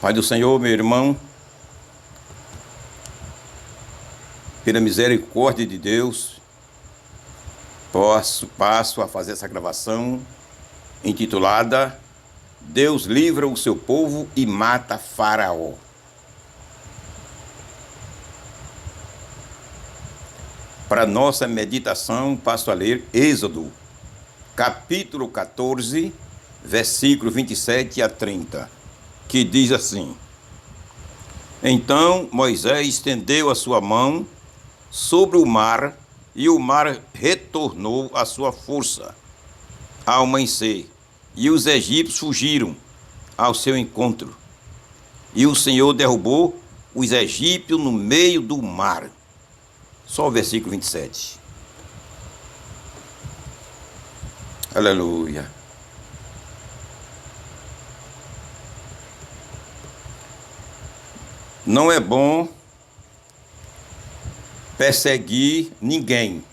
Pai do Senhor, meu irmão, pela misericórdia de Deus, passo a fazer essa gravação intitulada Deus livra o seu povo e mata Faraó. Para nossa meditação, passo a ler Êxodo, capítulo 14, versículo 27 a 30, que diz assim: Então Moisés estendeu a sua mão sobre o mar, e o mar retornou à sua força ao amanhecer, e os egípcios fugiram ao seu encontro. E o Senhor derrubou os egípcios no meio do mar. Só o versículo 27. Aleluia. Não é bom perseguir ninguém.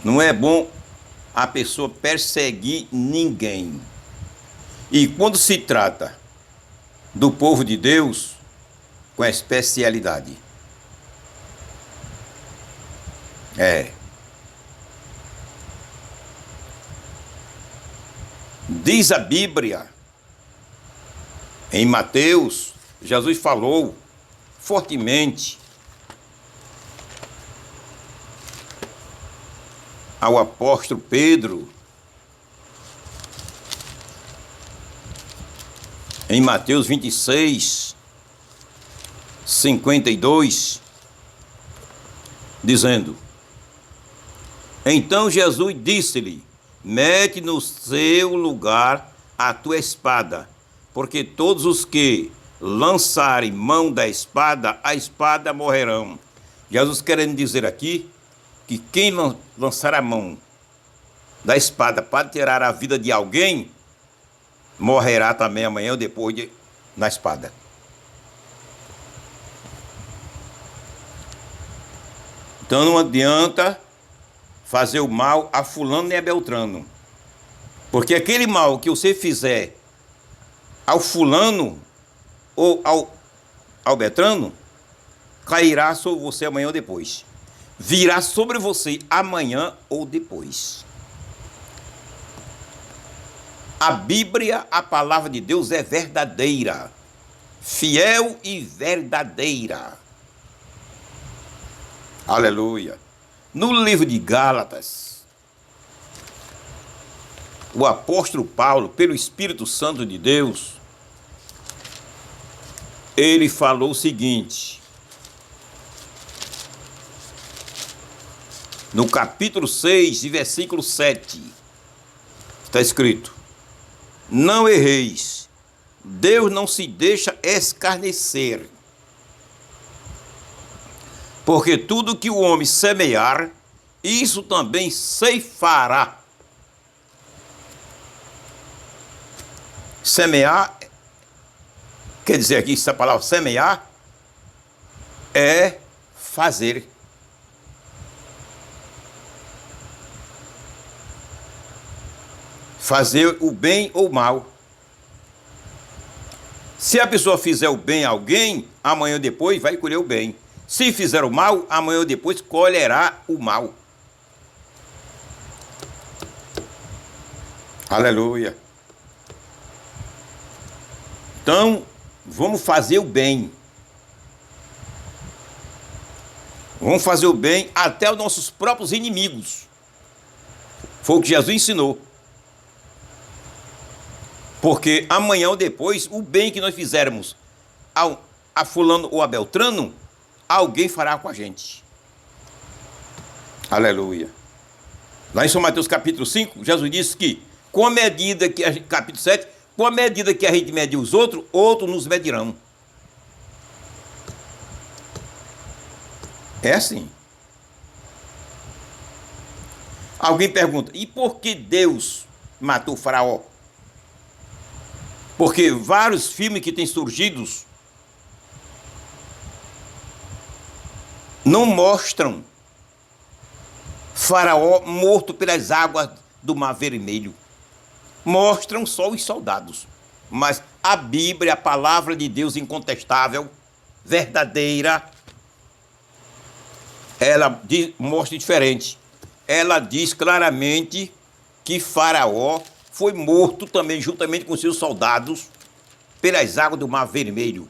Não é bom a pessoa perseguir ninguém. E quando se trata do povo de Deus, com a especialidade. Diz a Bíblia, em Mateus, Jesus falou fortemente ao apóstolo Pedro, em Mateus 26, 52, dizendo: Então Jesus disse-lhe: Mete no seu lugar a tua espada, porque todos os que lançarem mão da espada, a espada morrerão. Jesus querendo dizer aqui que quem lançar a mão da espada para tirar a vida de alguém, morrerá também amanhã ou depois na espada. Então não adianta fazer o mal a fulano nem a beltrano, porque aquele mal que você fizer ao fulano ou ao beltrano, cairá sobre você amanhã ou depois. Virá sobre você amanhã ou depois. A Bíblia, a palavra de Deus é verdadeira, fiel e verdadeira. Aleluia. No livro de Gálatas, o apóstolo Paulo, pelo Espírito Santo de Deus, ele falou o seguinte, no capítulo 6, versículo 7, está escrito: Não erreis, Deus não se deixa escarnecer, porque tudo que o homem semear, isso também ceifará. Semear, quer dizer aqui, essa palavra semear, é fazer. Fazer o bem ou o mal. Se a pessoa fizer o bem a alguém, amanhã ou depois vai colher o bem. Se fizer o mal, amanhã ou depois colherá o mal. Aleluia. Então, vamos fazer o bem. Vamos fazer o bem até os nossos próprios inimigos. Foi o que Jesus ensinou. Porque amanhã ou depois, o bem que nós fizermos a fulano ou a beltrano, alguém fará com a gente. Aleluia. Lá em São Mateus capítulo 5, Jesus disse que, com a medida que, capítulo 7, com a medida que a gente medir os outros, outros nos medirão. É assim. Alguém pergunta, e por que Deus matou o Faraó? Porque vários filmes que têm surgido não mostram Faraó morto pelas águas do Mar Vermelho. Mostram só os soldados. Mas a Bíblia, a palavra de Deus incontestável, verdadeira, ela mostra diferente. Ela diz claramente que Faraó foi morto também, juntamente com seus soldados, pelas águas do Mar Vermelho.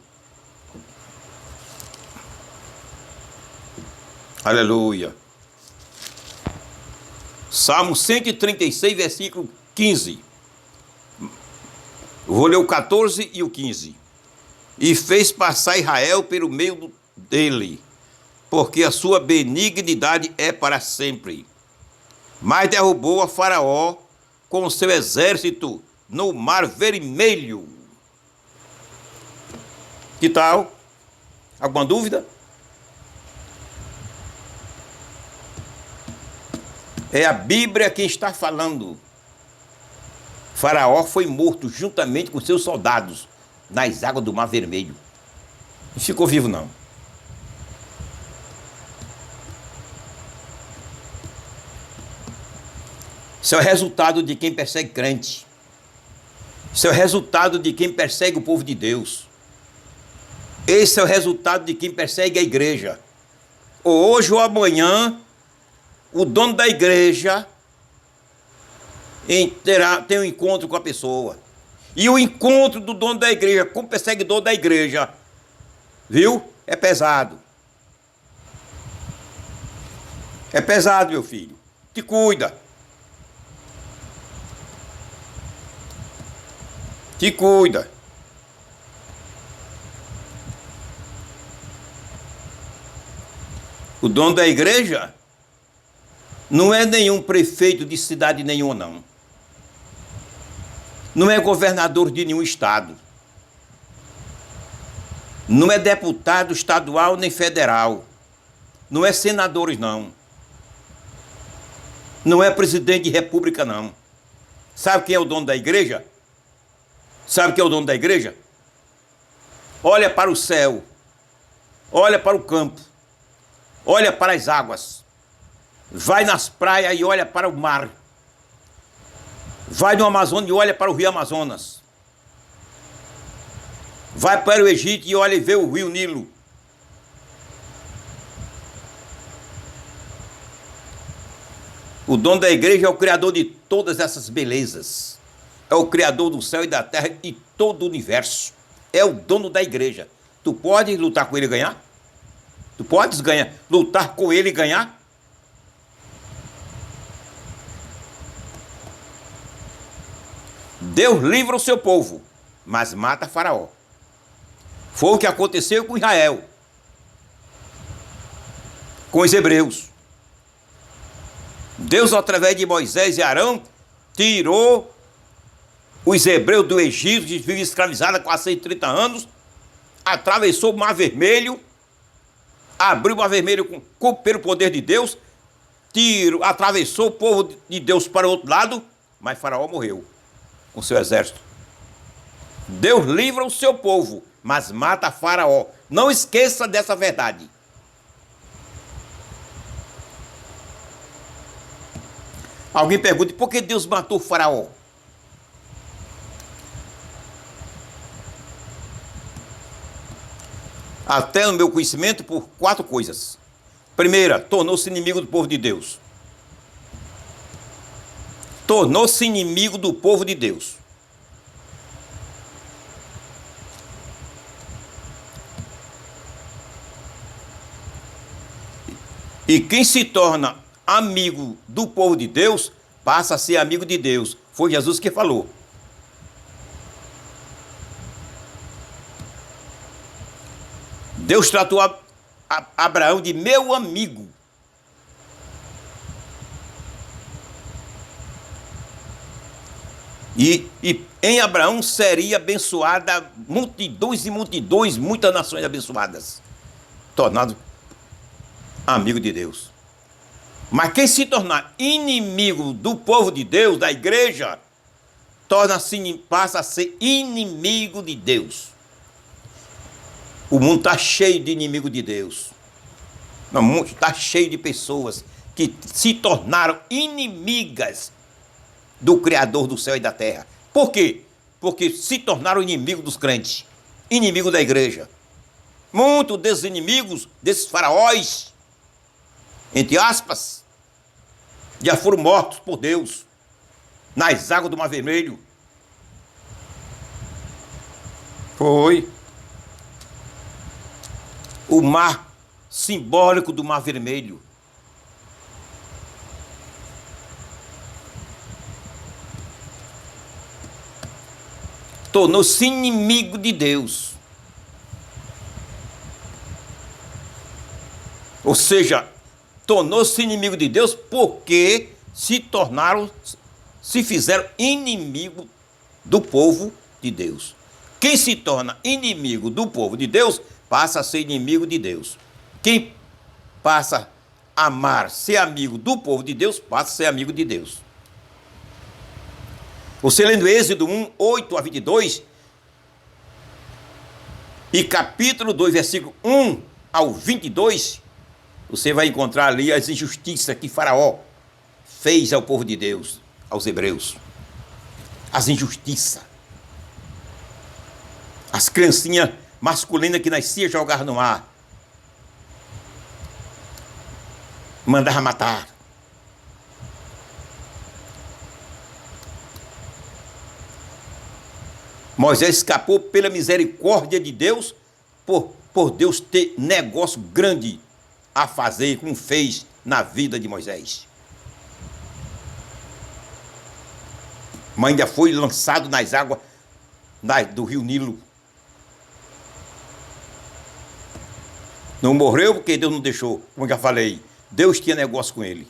Aleluia. Salmo 136, versículo 15. Vou ler o 14 e o 15. E fez passar Israel pelo meio dele, porque a sua benignidade é para sempre. Mas derrubou a Faraó com o seu exército no Mar Vermelho. Que tal? Alguma dúvida? É a Bíblia quem está falando. Faraó foi morto juntamente com seus soldados nas águas do Mar Vermelho. Não ficou vivo, não. Isso é o resultado de quem persegue crente. Isso é o resultado de quem persegue o povo de Deus. Esse é o resultado de quem persegue a igreja. Hoje ou amanhã, o dono da igreja tem um encontro com a pessoa. E o encontro do dono da igreja com o perseguidor da igreja, viu? É pesado. É pesado, meu filho. Te cuida. Te cuida. O dono da igreja não é nenhum prefeito de cidade nenhuma, não. Não é governador de nenhum estado. Não é deputado estadual nem federal. Não é senadores, não. Não é presidente de república, não. Sabe quem é o dono da igreja? Sabe quem é o dono da igreja? Olha para o céu. Olha para o campo. Olha para as águas. Vai nas praias e olha para o mar. Vai no Amazonas e olha para o rio Amazonas. Vai para o Egito e olha e vê o rio Nilo. O dono da igreja é o criador de todas essas belezas. É o criador do céu e da terra e todo o universo. É o dono da igreja. Tu pode lutar com ele e ganhar? Tu podes ganhar, lutar com ele e ganhar? Deus livra o seu povo, mas mata Faraó. Foi o que aconteceu com Israel, com os hebreus. Deus, através de Moisés e Arão, tirou os hebreus do Egito, que viviam escravizados há quase 130 anos, atravessou o Mar Vermelho, abriu o Mar Vermelho pelo poder de Deus, atravessou o povo de Deus para o outro lado, mas Faraó morreu com seu exército. Deus livra o seu povo, mas mata Faraó. Não esqueça dessa verdade. Alguém pergunta, por que Deus matou Faraó? Até no meu conhecimento, por 4 coisas. Primeira, tornou-se inimigo do povo de Deus. Tornou-se inimigo do povo de Deus. E quem se torna amigo do povo de Deus, passa a ser amigo de Deus. Foi Jesus que falou. Deus tratou Abraão de meu amigo. E em Abraão seria abençoada multidões e multidões, muitas nações abençoadas, tornado amigo de Deus. Mas quem se tornar inimigo do povo de Deus, da igreja, passa a ser inimigo de Deus. O mundo está cheio de inimigo de Deus. O mundo está cheio de pessoas que se tornaram inimigas do Criador do céu e da terra. Por quê? porque se tornaram inimigos dos crentes, inimigos da igreja. Muitos desses inimigos, desses faraós, entre aspas, já foram mortos por Deus nas águas do Mar Vermelho. Foi o mar simbólico do Mar Vermelho. Tornou-se inimigo de Deus. Ou seja, tornou-se inimigo de Deus porque se fizeram inimigo do povo de Deus. Quem se torna inimigo do povo de Deus, passa a ser inimigo de Deus. Quem passa a amar, ser amigo do povo de Deus, passa a ser amigo de Deus. Você lendo Êxodo 1, 8 a 22, e capítulo 2, versículo 1 ao 22, você vai encontrar ali as injustiças que Faraó fez ao povo de Deus, aos hebreus. As injustiças. As criancinhas masculinas que nasciam jogar no mar. Mandava matar. Moisés escapou pela misericórdia de Deus, por Deus ter negócio grande a fazer, como fez na vida de Moisés. Mas ainda foi lançado nas águas do rio Nilo. Não morreu porque Deus não deixou, como eu já falei. Deus tinha negócio com ele.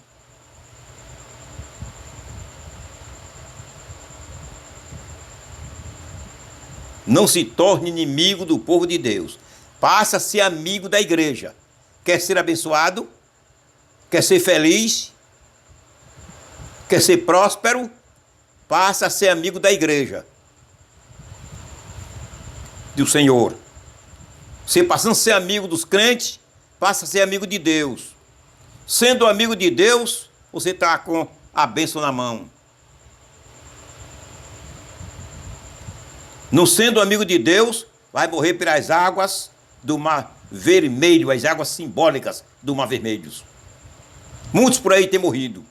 Não se torne inimigo do povo de Deus. Passa a ser amigo da igreja. Quer ser abençoado? Quer ser feliz? Quer ser próspero? Passa a ser amigo da igreja do Senhor. Você passando a ser amigo dos crentes, passa a ser amigo de Deus. Sendo amigo de Deus, você está com a bênção na mão. Não sendo amigo de Deus, vai morrer pelas águas do Mar Vermelho, as águas simbólicas do Mar Vermelho. Muitos por aí têm morrido.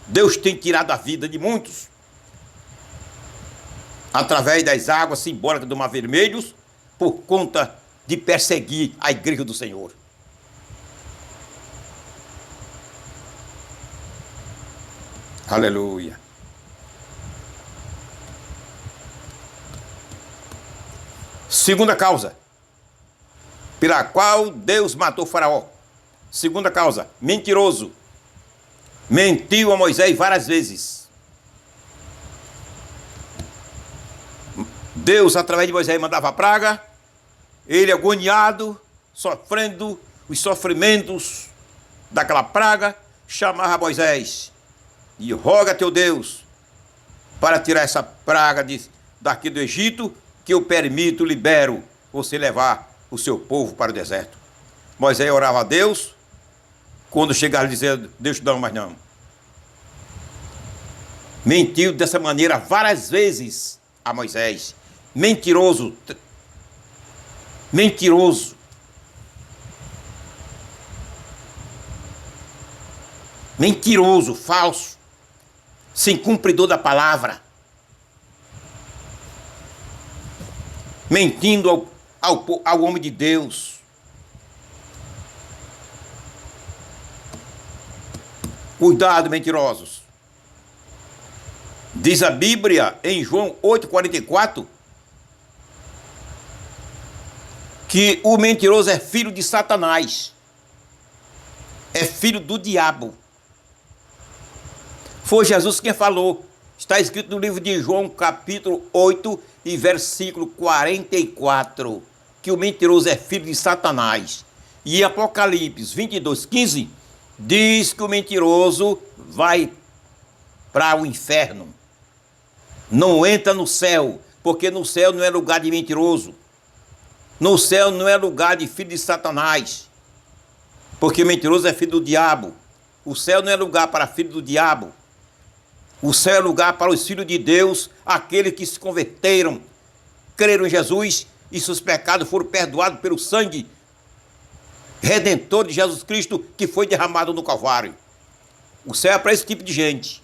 Deus tem tirado a vida de muitos através das águas simbólicas do Mar Vermelho, por conta de perseguir a igreja do Senhor. Aleluia. Segunda causa pela qual Deus matou Faraó. Segunda causa, mentiroso. Mentiu a Moisés várias vezes. Deus, através de Moisés, mandava a praga. Ele, agoniado, sofrendo os sofrimentos daquela praga, chamava Moisés e roga a teu Deus para tirar essa praga daqui do Egito, que eu permito, libero você levar o seu povo para o deserto. Moisés orava a Deus, quando chegava dizendo, Deus não, mas não. Mentiu dessa maneira várias vezes a Moisés. Mentiroso. Mentiroso. Mentiroso, falso. Sem cumpridor da palavra. Mentindo ao homem de Deus. Cuidado, mentirosos. Diz a Bíblia em João 8,44 que o mentiroso é filho de Satanás. É filho do diabo. Foi Jesus quem falou. Está escrito no livro de João, capítulo 8 e versículo 44, que o mentiroso é filho de Satanás. E em Apocalipse 22,15 diz que o mentiroso vai para o inferno. Não entra no céu, porque no céu não é lugar de mentiroso. No céu não é lugar de filho de Satanás, porque o mentiroso é filho do diabo. O céu não é lugar para filho do diabo. O céu é lugar para os filhos de Deus, aqueles que se converteram, creram em Jesus e seus pecados foram perdoados pelo sangue redentor de Jesus Cristo que foi derramado no Calvário. O céu é para esse tipo de gente,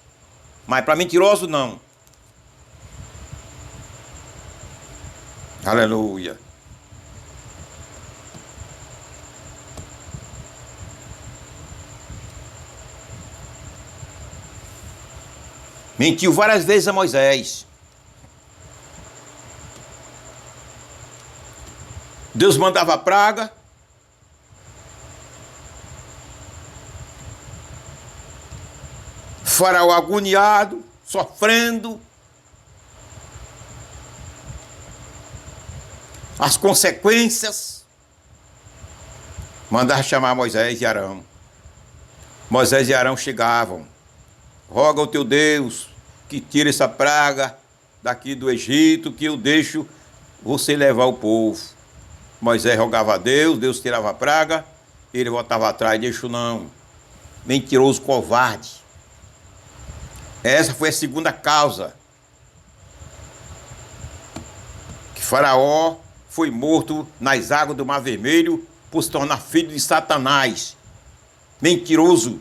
mas para mentiroso não. Aleluia. Mentiu várias vezes a Moisés. Deus mandava praga. Faraó agoniado, sofrendo as consequências. Mandava chamar Moisés e Arão. Moisés e Arão chegavam. Roga ao teu Deus que tire essa praga daqui do Egito, que eu deixo você levar o povo. Moisés rogava a Deus, Deus tirava a praga, ele voltava atrás, deixa não. Mentiroso, covarde. Essa foi a segunda causa. Que Faraó foi morto nas águas do Mar Vermelho por se tornar filho de Satanás. Mentiroso.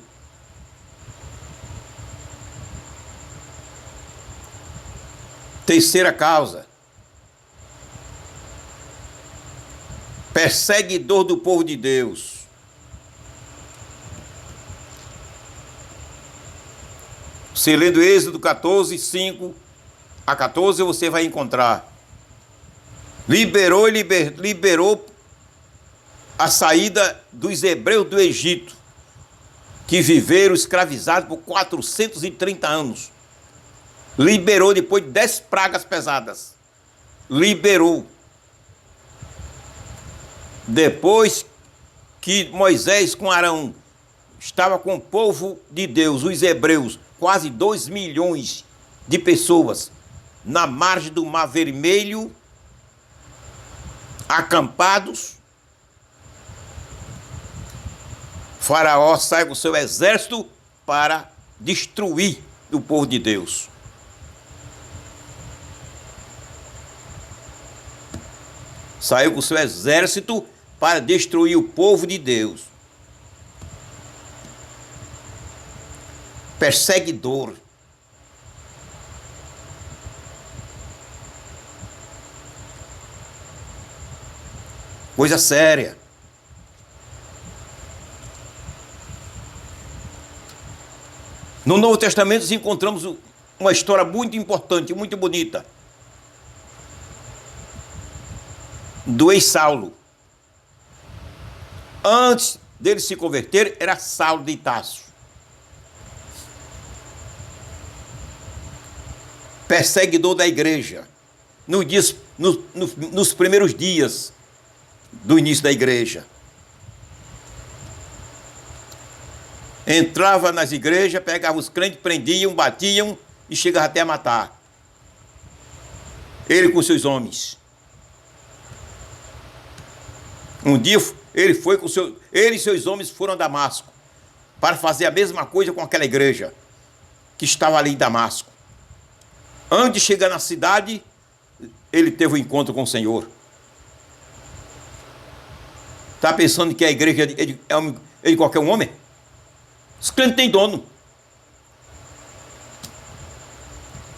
Terceira causa. Perseguidor do povo de Deus. Você lendo Êxodo 14, 5 a 14, você vai encontrar. Liberou a saída dos hebreus do Egito, que viveram escravizados por 430 anos. Liberou depois de 10 pragas pesadas. Liberou. Depois que Moisés com Arão estava com o povo de Deus, os hebreus, quase 2 milhões de pessoas, na margem do Mar Vermelho, acampados, Faraó sai com seu exército para destruir o povo de Deus. Saiu com seu exército para destruir o povo de Deus. Perseguidor. Coisa séria. No Novo Testamento nós encontramos uma história muito importante, muito bonita. Do ex-Saulo. Antes dele se converter, era Saulo de Tarso. Perseguidor da igreja. Nos primeiros dias do início da igreja. Entrava nas igrejas, pegava os crentes, prendiam, batiam e chegava até a matar. Ele com seus homens. Um dia ele e seus homens foram a Damasco para fazer a mesma coisa com aquela igreja que estava ali em Damasco. Antes de chegar na cidade, ele teve um encontro com o Senhor. Está pensando que a igreja é de qualquer um homem? Os crentes têm dono.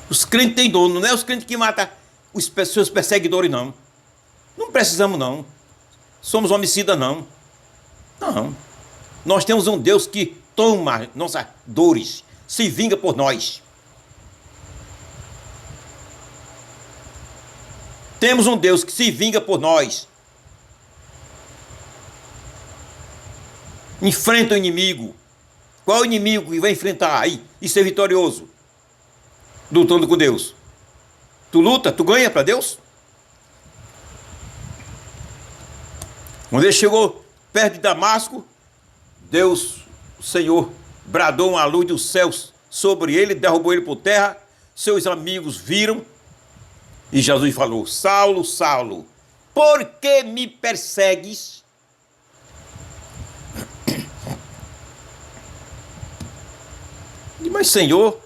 Os crentes têm dono, não é os crentes que matam os seus perseguidores, não. Não precisamos, não. Somos homicidas, não. Não. Nós temos um Deus que toma nossas dores, se vinga por nós. Temos um Deus que se vinga por nós. Enfrenta o inimigo. Qual é o inimigo que vai enfrentar aí e ser vitorioso? Lutando com Deus. Tu luta, tu ganha para Deus? Quando ele chegou perto de Damasco, Deus, o Senhor, bradou uma luz dos céus sobre ele, derrubou ele por terra. Seus amigos viram e Jesus falou: Saulo, Saulo, por que me persegues? Mas Senhor,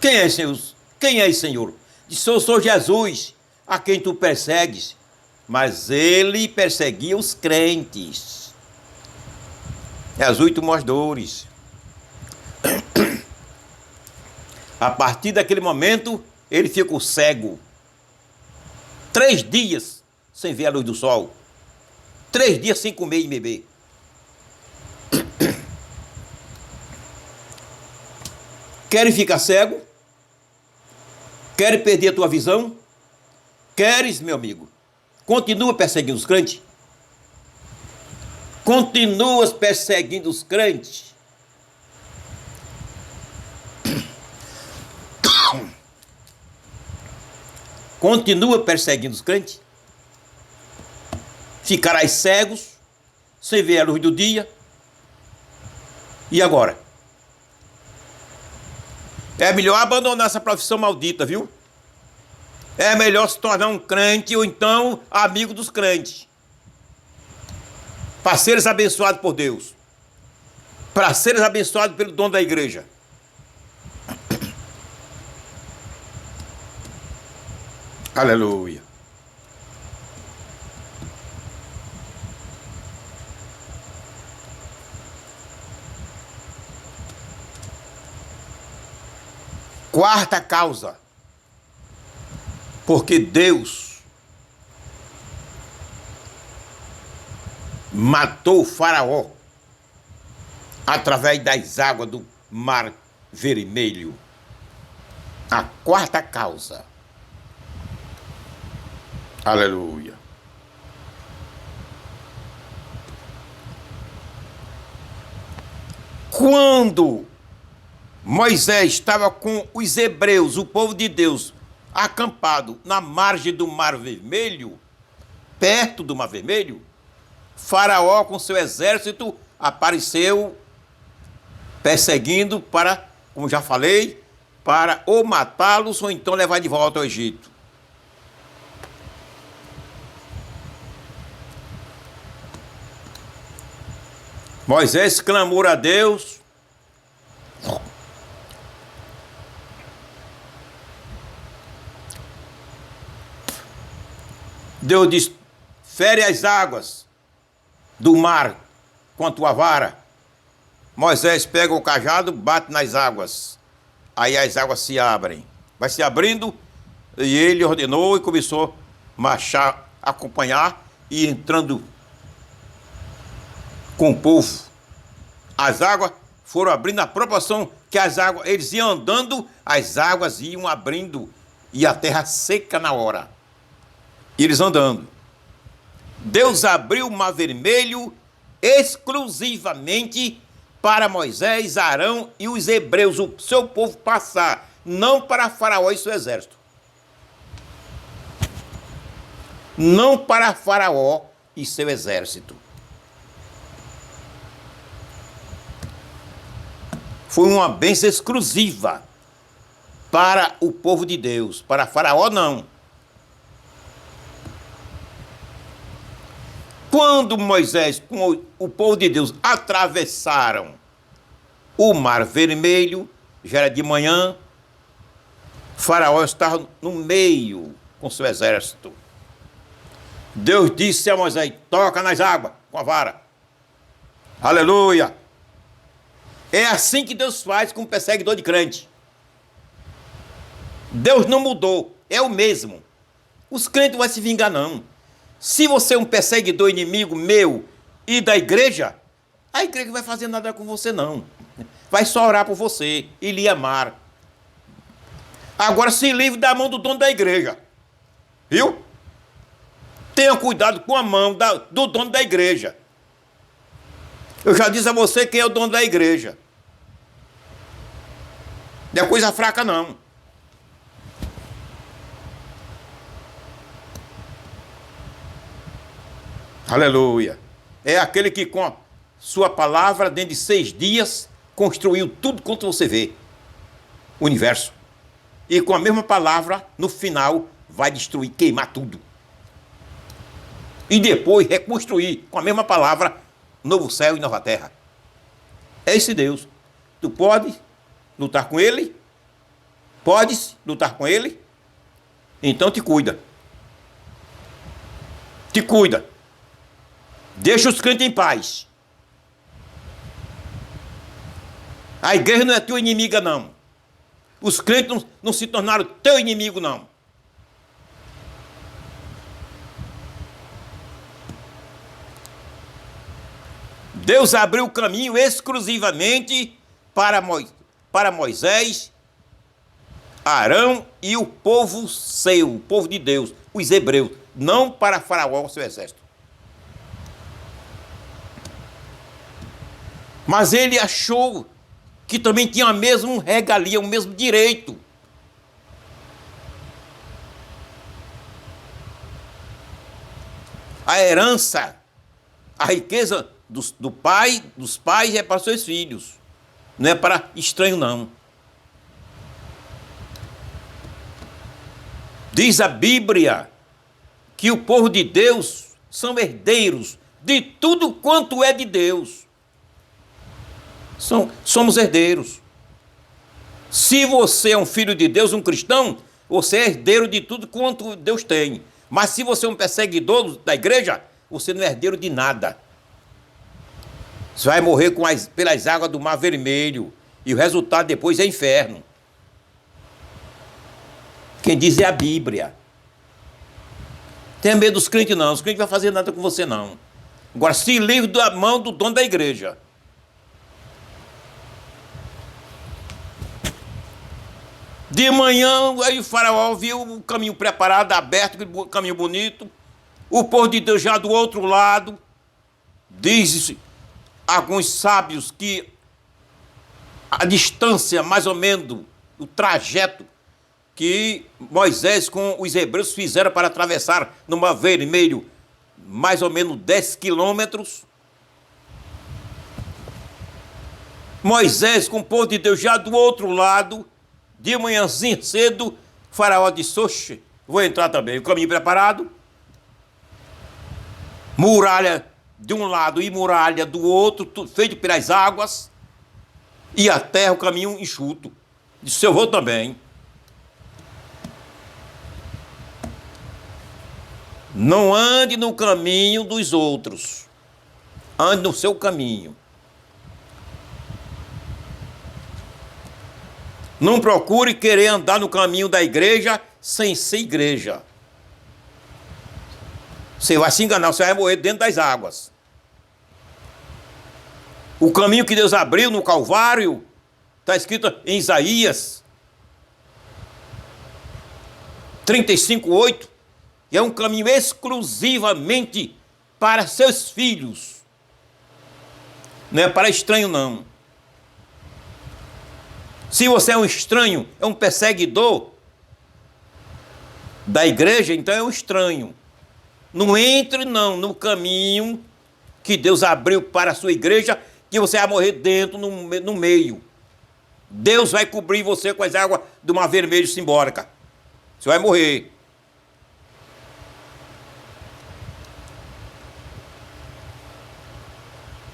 Quem é, Senhor? Quem é esse Senhor? Disse: eu sou Jesus, a quem tu persegues. Mas ele perseguia os crentes. É as 8 maiores dores. A partir daquele momento, ele ficou cego. 3 dias sem ver a luz do sol. 3 dias sem comer e beber. Queres ficar cego? Queres perder a tua visão? Queres, meu amigo? Continua perseguindo os crentes? Continuas perseguindo os crentes? Continua perseguindo os crentes? Ficarás cegos, sem ver a luz do dia? E agora? É melhor abandonar essa profissão maldita, viu? É melhor se tornar um crente ou então amigo dos crentes. Para seres abençoados por Deus. Para seres abençoados pelo dono da igreja. Aleluia. Quarta causa. Porque Deus matou o Faraó através das águas do Mar Vermelho. A quarta causa. Aleluia. Quando Moisés estava com os hebreus, o povo de Deus, acampado na margem do Mar Vermelho, perto do Mar Vermelho, Faraó com seu exército apareceu perseguindo para, como já falei, para ou matá-los ou então levar de volta ao Egito. Moisés clamou a Deus. Deus disse: fere as águas do mar com a tua vara. Moisés pega o cajado, bate nas águas. Aí as águas se abrem. Vai se abrindo e ele ordenou e começou a marchar, acompanhar e entrando com o povo. As águas foram abrindo na proporção que as águas, eles iam andando, as águas iam abrindo e a terra seca na hora. E eles andando. Deus abriu o Mar Vermelho exclusivamente para Moisés, Arão e os hebreus, o seu povo passar, não para Faraó e seu exército. Não para Faraó e seu exército. Foi uma bênção exclusiva para o povo de Deus, para Faraó não. Quando Moisés com o povo de Deus atravessaram o Mar Vermelho, já era de manhã, Faraó estava no meio com seu exército. Deus disse a Moisés: toca nas águas com a vara. Aleluia! É assim que Deus faz com o perseguidor de crente. Deus não mudou, é o mesmo. Os crentes não vão se vingar, não. Se você é um perseguidor inimigo meu e da igreja, a igreja não vai fazer nada com você, não. Vai só orar por você e lhe amar. Agora se livre da mão do dono da igreja. Viu? Tenha cuidado com a mão do dono da igreja. Eu já disse a você quem é o dono da igreja. Não é coisa fraca, não. Aleluia. É aquele que com a sua palavra, dentro de 6 dias, construiu tudo quanto você vê. O universo. E com a mesma palavra, no final, vai destruir, queimar tudo. E depois reconstruir, com a mesma palavra, novo céu e nova terra. É esse Deus. Tu pode lutar com ele? Podes lutar com ele? Então te cuida. Te cuida. Deixa os crentes em paz. A igreja não é tua inimiga, não. Os crentes não se tornaram teu inimigo, não. Deus abriu o caminho exclusivamente para Moisés, Arão e o povo seu, o povo de Deus, os hebreus, não para Faraó, seu exército. Mas ele achou que também tinha a mesma regalia, o mesmo direito. A herança, a riqueza dos pais é para seus filhos, não é para estranho, não. Diz a Bíblia que o povo de Deus são herdeiros de tudo quanto é de Deus. Somos herdeiros. Se você é um filho de Deus, um cristão, você é herdeiro de tudo quanto Deus tem. Mas se você é um perseguidor da igreja, você não é herdeiro de nada. Você vai morrer pelas águas do Mar Vermelho. E o resultado depois é inferno. Quem diz é a Bíblia. Tenha medo dos crentes, não. Os crentes não vão fazer nada com você, não. Agora, se livre da mão do dono da igreja. De manhã, aí o faraó viu o caminho preparado, aberto, aquele caminho bonito. O povo de Deus já do outro lado. Diz alguns sábios que a distância, mais ou menos, o trajeto que Moisés com os hebreus fizeram para atravessar no Mar Vermelho, mais ou menos 10 quilômetros. Moisés com o povo de Deus já do outro lado. De manhãzinha cedo, o faraó disse: oxe, vou entrar também. O caminho preparado. Muralha de um lado e muralha do outro, tudo feito pelas águas. E a terra, o caminho enxuto. Disse: eu vou também. Não ande no caminho dos outros. Ande no seu caminho. Não procure querer andar no caminho da igreja sem ser igreja. Você vai se enganar, você vai morrer dentro das águas. O caminho que Deus abriu no Calvário, está escrito em Isaías 35:8, que é um caminho exclusivamente para seus filhos. Não é para estranho, não. Se você é um estranho, é um perseguidor da igreja, então é um estranho. Não entre, não, no caminho que Deus abriu para a sua igreja, que você vai morrer dentro, no meio. Deus vai cobrir você com as águas do Mar Vermelho simbólica. Você vai morrer.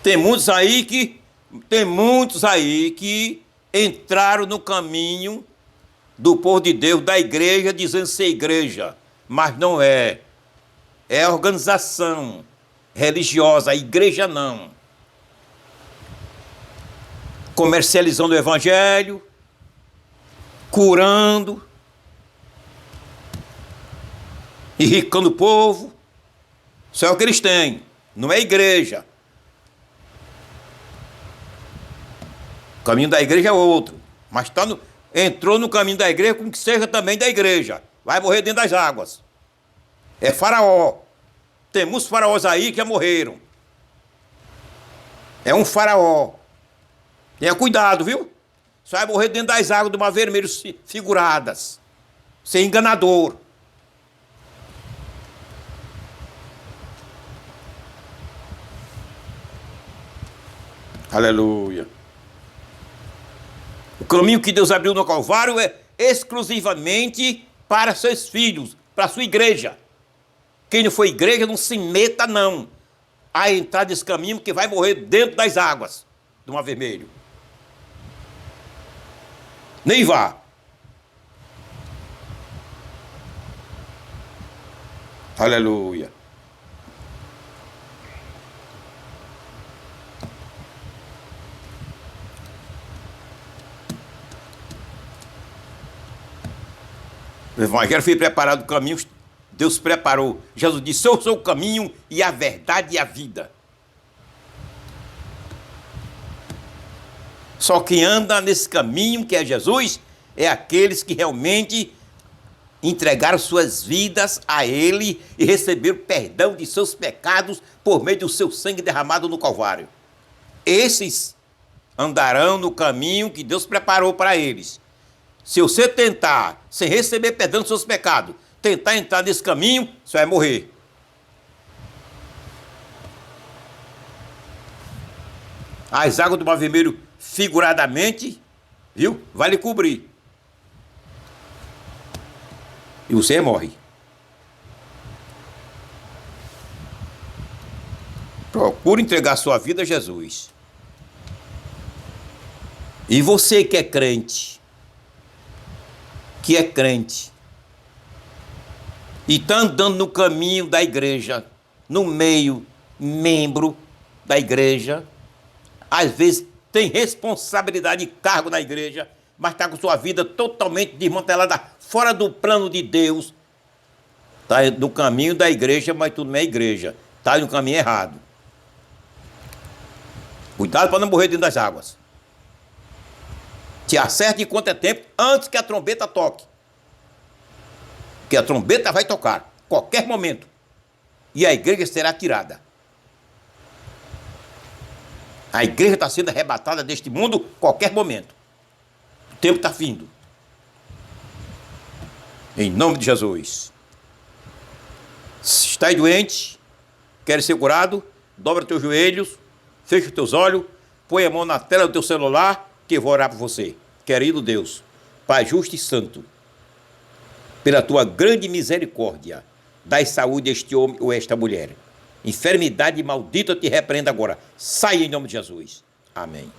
Tem muitos aí que entraram no caminho do povo de Deus, da igreja, dizendo ser igreja, mas não é. É organização religiosa, a igreja não. Comercializando o evangelho, curando, enricando o povo. Isso é o que eles têm, não é igreja. O caminho da igreja é outro, mas entrou no caminho da igreja, como que seja também da igreja. Vai morrer dentro das águas. É faraó. Tem muitos faraós aí que já morreram. É um faraó. Tenha cuidado, viu? Você vai morrer dentro das águas do Mar Vermelho figuradas. Ser enganador. Aleluia. O caminho que Deus abriu no Calvário é exclusivamente para seus filhos, para a sua igreja. Quem não for igreja não se meta, não, a entrar nesse caminho, que vai morrer dentro das águas do Mar Vermelho. Nem vá. Aleluia. O evangelho foi preparado, o caminho Deus preparou. Jesus disse: eu sou o caminho e a verdade e a vida. Só quem anda nesse caminho que é Jesus é aqueles que realmente entregaram suas vidas a Ele e receberam perdão de seus pecados por meio do seu sangue derramado no Calvário. Esses andarão no caminho que Deus preparou para eles. Se você tentar, sem receber perdão dos seus pecados, tentar entrar nesse caminho, você vai morrer. As águas do Mar Vermelho, figuradamente, viu? Vai lhe cobrir. E você morre. Procure entregar sua vida a Jesus. E você que é crente, e está andando no caminho da igreja, no meio, membro da igreja, às vezes tem responsabilidade e cargo na igreja, mas está com sua vida totalmente desmantelada, fora do plano de Deus. Está no caminho da igreja, mas tu não é igreja. Está no caminho errado. Cuidado para não morrer dentro das águas. Te acerte enquanto é tempo, antes que a trombeta toque. Porque a trombeta vai tocar, qualquer momento. E a igreja será tirada. A igreja está sendo arrebatada deste mundo qualquer momento. O tempo está findo. Em nome de Jesus. Se está doente, quer ser curado, dobra teus joelhos, fecha os teus olhos, põe a mão na tela do teu celular, que eu vou orar por você. Querido Deus, Pai justo e santo, pela tua grande misericórdia, dai saúde a este homem ou a esta mulher. Enfermidade maldita te repreenda agora. Saia em nome de Jesus. Amém.